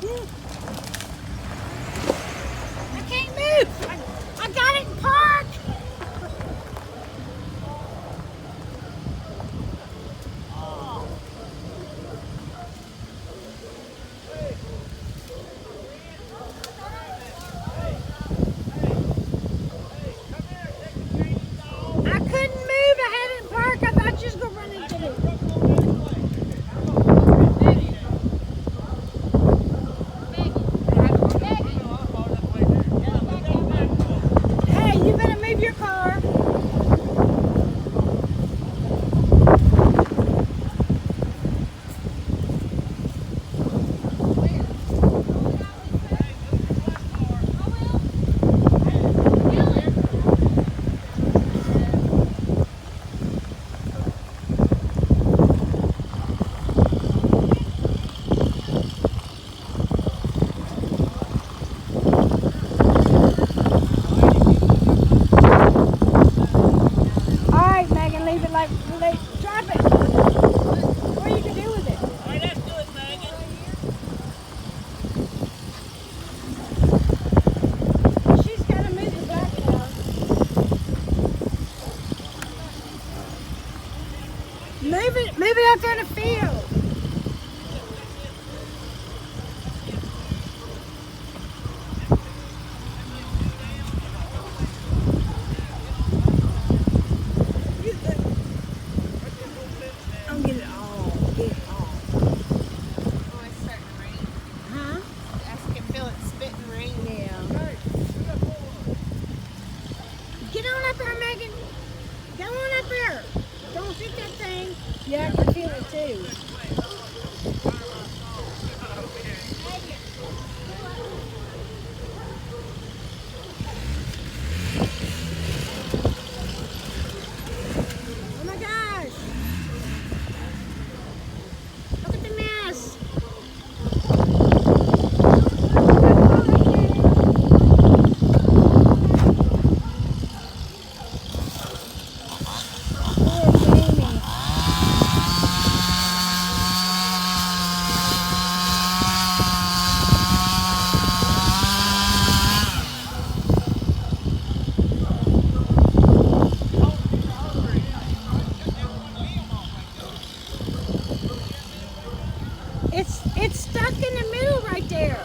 I can't move. I got it in park. I couldn't move. I had it in park. I thought you was going to run into me. Hey, you better move your car. Leave it like, drop it. What are you going to do with it? All right, let's do it, Megan. She's got to move the back down. Move it out there in the field. Get it all. Get it all. Oh, it's starting to rain. Huh? I can feel it spitting rain. Yeah. Get on up there, Megan. Go on up there. Don't hit that thing. Yeah, I can feel it too. Oh my gosh. Look at the mess. Poor Jamie. It's stuck in the middle right there.